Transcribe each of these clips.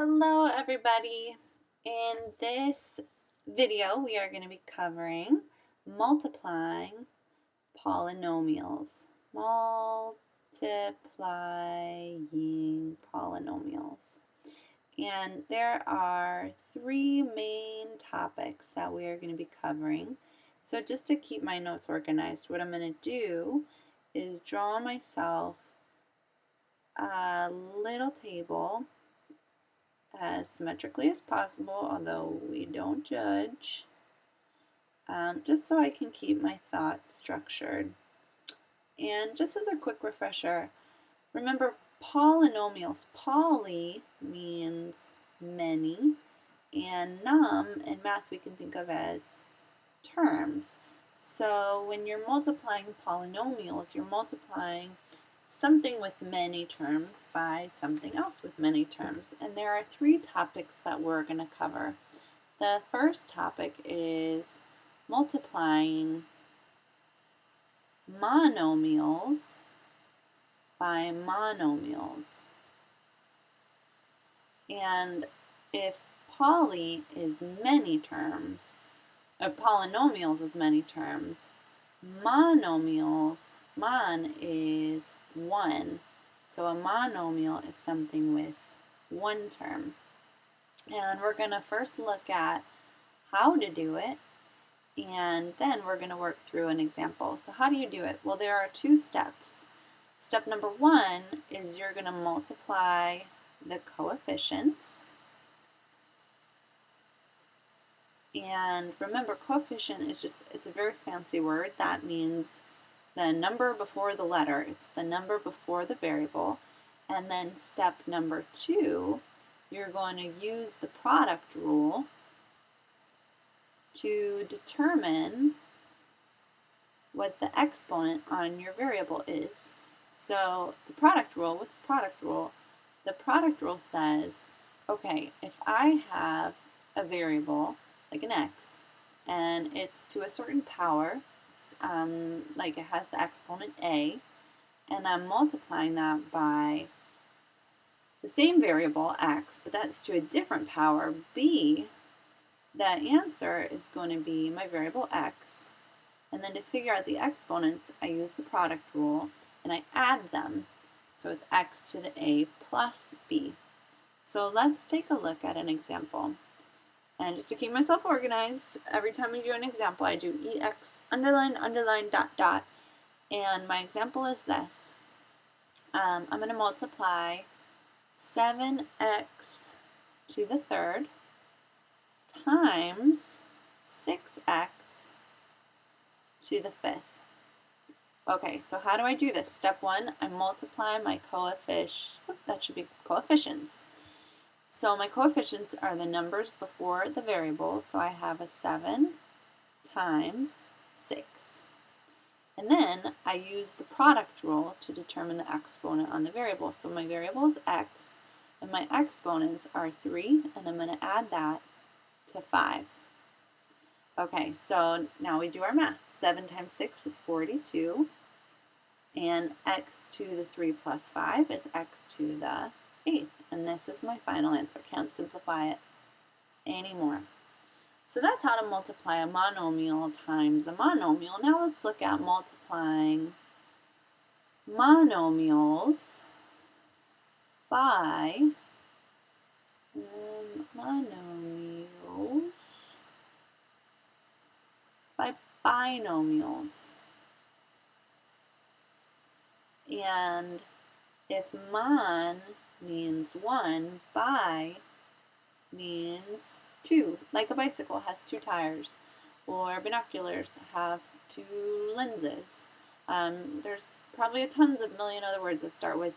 Hello everybody. In this video we are going to be covering multiplying polynomials. Multiplying polynomials. And there are three main topics that we are going to be covering. So just to keep my notes organized, what I'm going to do is draw myself a little table as symmetrically as possible, although we don't judge, just so I can keep my thoughts structured. And just as a quick refresher, remember polynomials. Poly means many, and num in math we can think of as terms. So when you're multiplying polynomials, you're multiplying something with many terms by something else with many terms. And there are three topics that we're going to cover. The first topic is multiplying monomials by monomials. And if poly is many terms, or polynomials is many terms, monomials, mon is one. So a monomial is something with one term. And we're going to first look at how to do it, and then we're going to work through an example. So how do you do it? Well, there are two steps. Step number one is you're going to multiply the coefficients. And remember, coefficient is it's a very fancy word. That means the number before the letter. It's the number before the variable. And then step number two, you're going to use the product rule to determine what the exponent on your variable is. So the product rule, what's the product rule? The product rule says, okay, if I have a variable like an x and it's to a certain power, like it has the exponent a, and I'm multiplying that by the same variable x, but that's to a different power b, the answer is going to be my variable x. And then to figure out the exponents, I use the product rule and I add them. So it's x to the a plus b. So let's take a look at an example. And just to keep myself organized, every time we do an example, I do ex underline, underline, dot, dot. And my example is this. I'm going to multiply 7x to the third times 6x to the fifth. Okay, so how do I do this? Step one, I multiply my coefficients. So my coefficients are the numbers before the variables. So I have a 7 times 6. And then I use the product rule to determine the exponent on the variable. So my variable is x, and my exponents are 3, and I'm going to add that to 5. Okay, so now we do our math. 7 times 6 is 42, and x to the 3 plus 5 is x to the 8th. And this is my final answer. Can't simplify it anymore. So that's how to multiply a monomial times a monomial. Now let's look at multiplying monomials by binomials. And if mon means 1, bi means 2, like a bicycle has 2 tires, or binoculars have 2 lenses. There's probably tons of million other words that start with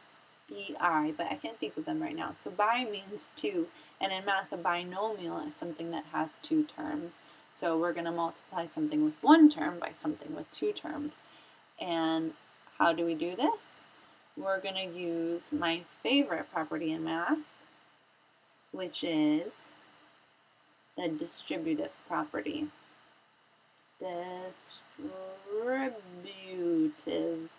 bi, but I can't think of them right now. So bi means 2, and in math a binomial is something that has 2 terms. So we're going to multiply something with 1 term by something with 2 terms. And how do we do this? We're going to use my favorite property in math, which is the distributive property. Distributive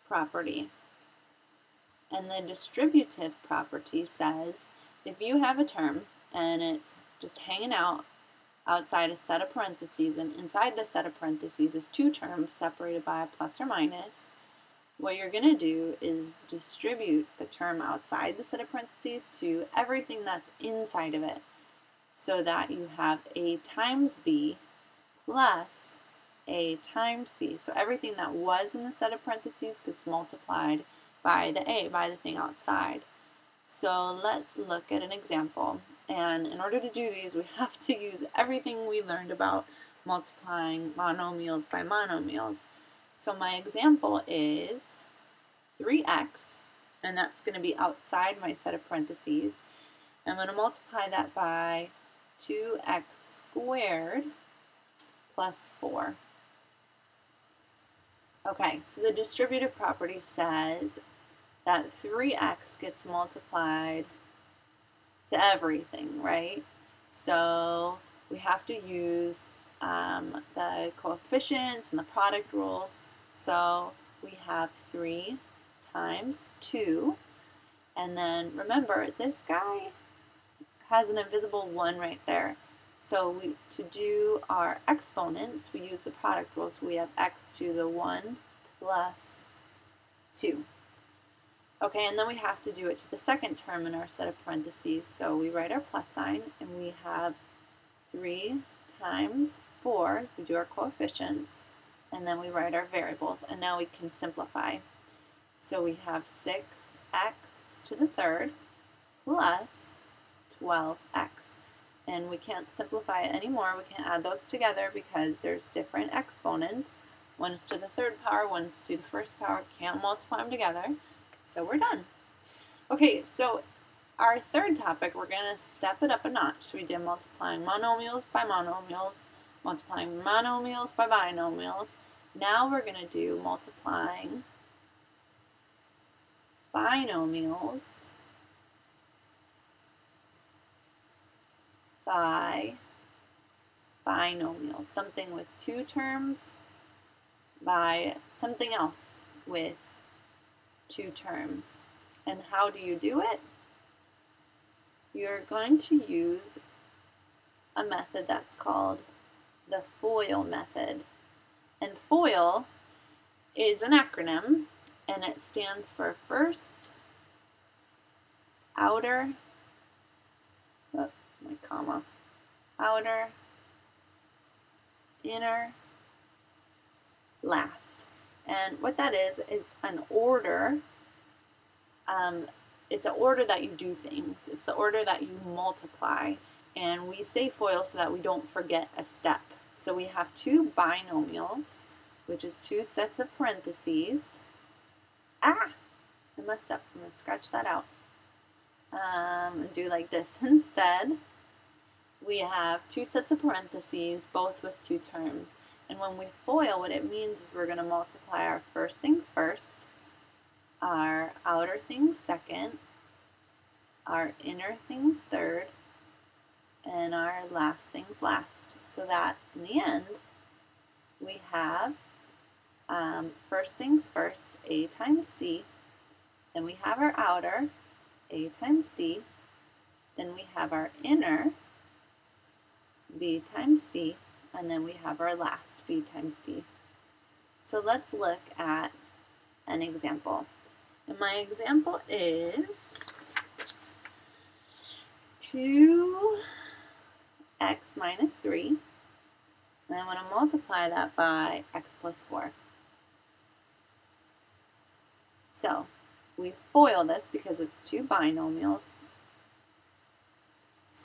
property. And the distributive property says if you have a term and it's just hanging out outside a set of parentheses, and inside the set of parentheses is two terms separated by a plus or minus, what you're going to do is distribute the term outside the set of parentheses to everything that's inside of it, so that you have A times B plus A times C. So everything that was in the set of parentheses gets multiplied by the A, by the thing outside. So let's look at an example. And in order to do these, we have to use everything we learned about multiplying monomials by monomials. So my example is 3x, and that's going to be outside my set of parentheses. I'm going to multiply that by 2x squared plus 4. Okay, so the distributive property says that 3x gets multiplied to everything, right? So we have to use the coefficients and the product rules. So we have 3 times 2, and then remember, this guy has an invisible 1 right there. So to do our exponents, we use the product rule. So we have x to the 1 plus 2. Okay, and then we have to do it to the second term in our set of parentheses. So we write our plus sign, and we have 3 times 4. We do our coefficients, and then we write our variables. And now we can simplify. So we have 6x to the third plus 12x. And we can't simplify it anymore. We can't add those together because there's different exponents. One's to the third power, one's to the first power. Can't multiply them together. So we're done. Okay, so our third topic, we're going to step it up a notch. So we did multiplying monomials by monomials, multiplying monomials by binomials. Now we're going to do multiplying binomials by binomials. Something with two terms by something else with two terms. And how do you do it? You're going to use a method that's called the FOIL method. And FOIL is an acronym, and it stands for first, outer, outer, inner, last. And what that is an order. It's an order that you do things. It's the order that you multiply. And we say FOIL so that we don't forget a step. So we have two binomials, which is two sets of parentheses. I messed up. I'm going to scratch that out. And do like this instead. We have two sets of parentheses, both with two terms. And when we FOIL, what it means is we're going to multiply our first things first, our outer things second, our inner things third, and our last things last. So that in the end, we have first things first, A times C. Then we have our outer, A times D. Then we have our inner, B times C. And then we have our last, B times D. So let's look at an example. And my example is 2x minus 3. And I want to multiply that by x plus 4. So we FOIL this because it's two binomials.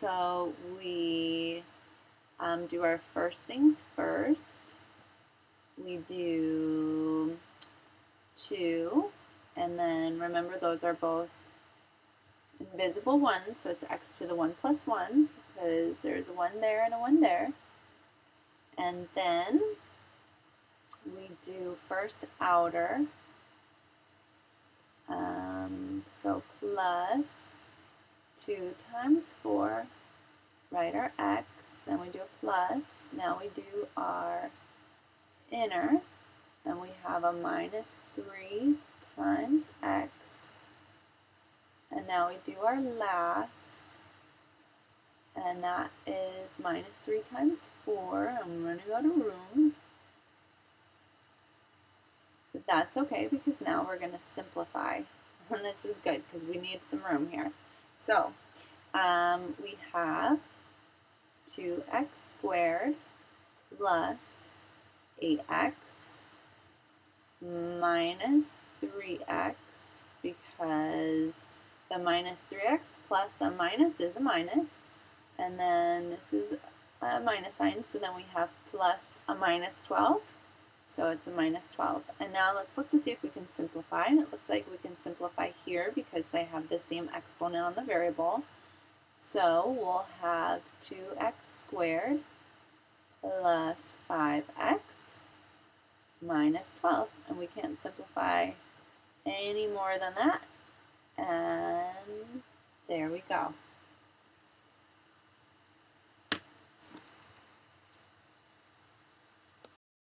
So we do our first things first. We do 2, and then remember those are both invisible 1, so it's x to the 1 plus 1, because there's a 1 there and a 1 there. And then we do first outer, so plus 2 times 4, write our x, then we do a plus, now we do our inner, and we have a minus 3 times x And now we do our last, and that is minus 3 times 4. I'm running out of room. But that's okay because now we're going to simplify. And this is good because we need some room here. So we have 2x squared plus 8x minus 3x, because the minus 3x plus a minus is a minus, and then this is a minus sign, so then we have plus a minus 12, so it's a minus 12. And now let's look to see if we can simplify, and it looks like we can simplify here because they have the same exponent on the variable. So we'll have 2x squared plus 5x minus 12, and we can't simplify any more than that, and there we go.